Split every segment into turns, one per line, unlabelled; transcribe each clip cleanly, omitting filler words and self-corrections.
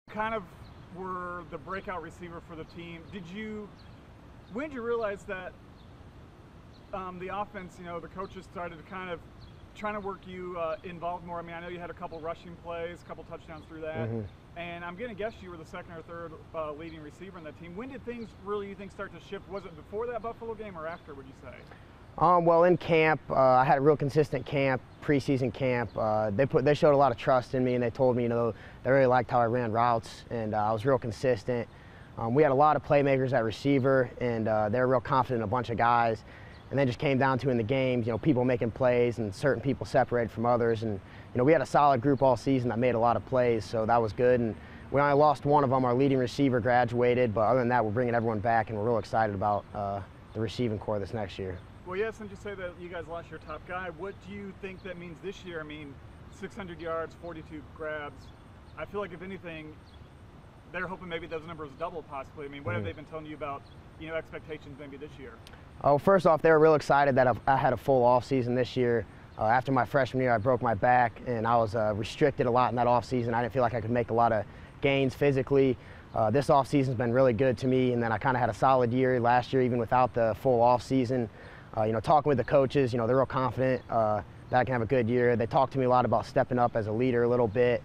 kind of were the breakout receiver for the team. When did you realize that the offense, the coaches started to kind of trying to work you involved more? I mean, I know you had a couple rushing plays, a couple touchdowns through that, and I'm going to guess you were the second or third leading receiver in that team. When did things really, you think, start to shift? Was it before that Buffalo game or after, would you say?
Well, in camp, I had a real consistent camp, preseason camp. They showed a lot of trust in me, and they told me, they really liked how I ran routes, and I was real consistent. We had a lot of playmakers at receiver, and they were real confident in a bunch of guys. And then just came down to in the games, people making plays and certain people separated from others. And, we had a solid group all season that made a lot of plays, so that was good. And we only lost one of them. Our leading receiver graduated, but other than that, we're bringing everyone back, and we're real excited about the receiving core this next year.
Well, yeah, since you say that you guys lost your top guy, what do you think that means this year? I mean, 600 yards, 42 grabs. I feel like if anything, they're hoping maybe those numbers double possibly. I mean, what have they been telling you about, expectations maybe this year?
Oh, first off, they were real excited that I had a full off season this year. After my freshman year, I broke my back, and I was restricted a lot in that off season. I didn't feel like I could make a lot of gains physically. This off season's been really good to me, and then I kind of had a solid year last year, even without the full off season. Talking with the coaches, they're real confident that I can have a good year. They talked to me a lot about stepping up as a leader a little bit.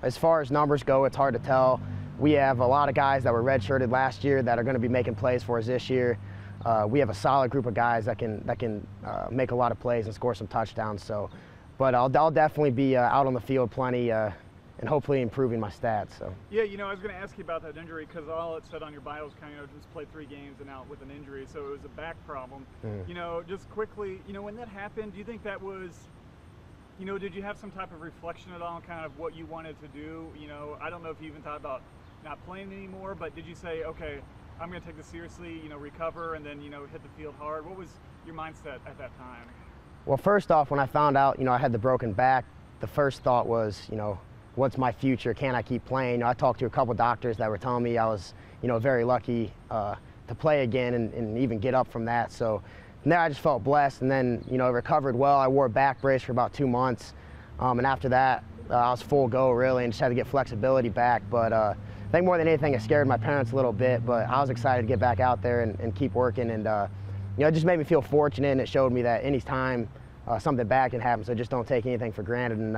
As far as numbers go, it's hard to tell. We have a lot of guys that were redshirted last year that are going to be making plays for us this year. We have a solid group of guys that can make a lot of plays and score some touchdowns. But I'll definitely be out on the field plenty and hopefully improving my stats. So.
Yeah, I was going to ask you about that injury because all it said on your bio was kind of just played 3 games and out with an injury, so it was a back problem. Just quickly, when that happened, do you think that was, did you have some type of reflection at all on kind of what you wanted to do? I don't know if you even thought about not playing anymore, but did you say, okay, I'm going to take this seriously, recover, and then, hit the field hard? What was your mindset at that time?
Well, first off, when I found out, I had the broken back, the first thought was, what's my future? Can I keep playing? I talked to a couple doctors that were telling me I was, very lucky to play again and even get up from that. So there I just felt blessed, and then, I recovered well. I wore a back brace for about 2 months, and after that, I was full go, really, and just had to get flexibility back. But I think more than anything, it scared my parents a little bit, but I was excited to get back out there and keep working, and it just made me feel fortunate, and it showed me that any time something bad can happen, so just don't take anything for granted. And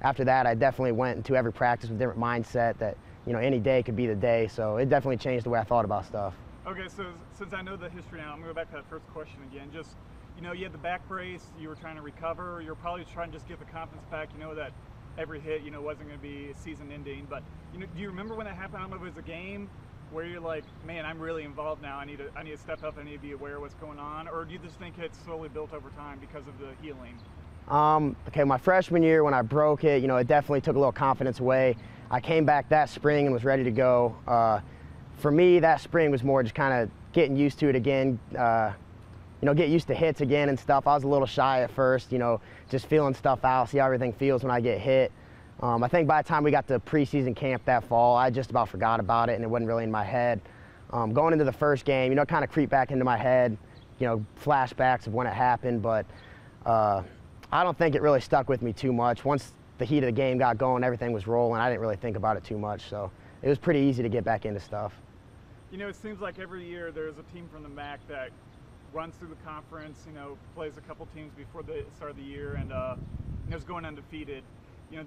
after that, I definitely went into every practice with a different mindset that, any day could be the day, so it definitely changed the way I thought about stuff.
Okay, so since I know the history now, I'm going to go back to that first question again. Just, you had the back brace, you were trying to recover, you were probably trying to just get the confidence back, that every hit, wasn't going to be season ending, but, do you remember when that happened? I don't know if it was a game where you're like, man, I'm really involved now, I need to step up, I need to be aware of what's going on, or do you just think it's slowly built over time because of the healing?
Okay, my freshman year when I broke it, it definitely took a little confidence away. I came back that spring and was ready to go. For me, that spring was more just kind of getting used to it again, get used to hits again and stuff. I was a little shy at first, just feeling stuff out, see how everything feels when I get hit. I think by the time we got to preseason camp that fall, I just about forgot about it, and it wasn't really in my head. Going into the first game, kind of creep back into my head, flashbacks of when it happened, but I don't think it really stuck with me too much. Once the heat of the game got going, everything was rolling, I didn't really think about it too much, so it was pretty easy to get back into stuff.
It seems like every year there's a team from the MAC that runs through the conference, plays a couple teams before the start of the year, and is going undefeated.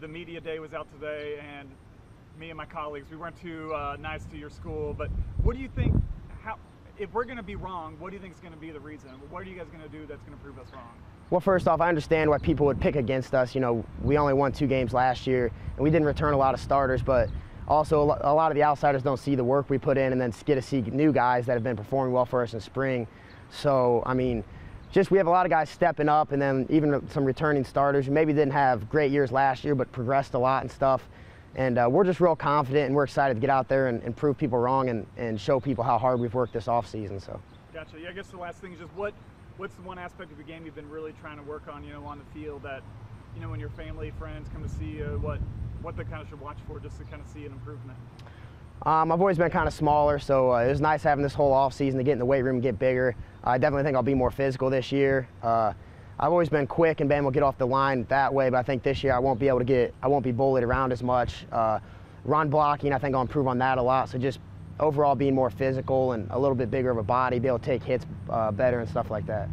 The media day was out today, and me and my colleagues, we weren't too nice to your school, but what do you think, if we're going to be wrong, what do you think is going to be the reason? What are you guys going to do that's going to prove us wrong?
Well, first off, I understand why people would pick against us. We only won 2 games last year, and we didn't return a lot of starters, but also a lot of the outsiders don't see the work we put in and then get to see new guys that have been performing well for us in spring. So, I mean, we have a lot of guys stepping up, and then even some returning starters who maybe didn't have great years last year but progressed a lot and stuff. And we're just real confident, and we're excited to get out there and prove people wrong and show people how hard we've worked this offseason. So.
Gotcha. Yeah, I guess the last thing is just what's the one aspect of your game you've been really trying to work on, on the field that, when your family, friends come to see you, what they kind of should watch for just to kind of see an improvement?
I've always been kind of smaller, so it was nice having this whole off season to get in the weight room and get bigger. I definitely think I'll be more physical this year. I've always been quick and been able to get off the line that way, but I think this year I won't be bullied around as much. run blocking, I think I'll improve on that a lot. So just overall being more physical and a little bit bigger of a body, be able to take hits better and stuff like that.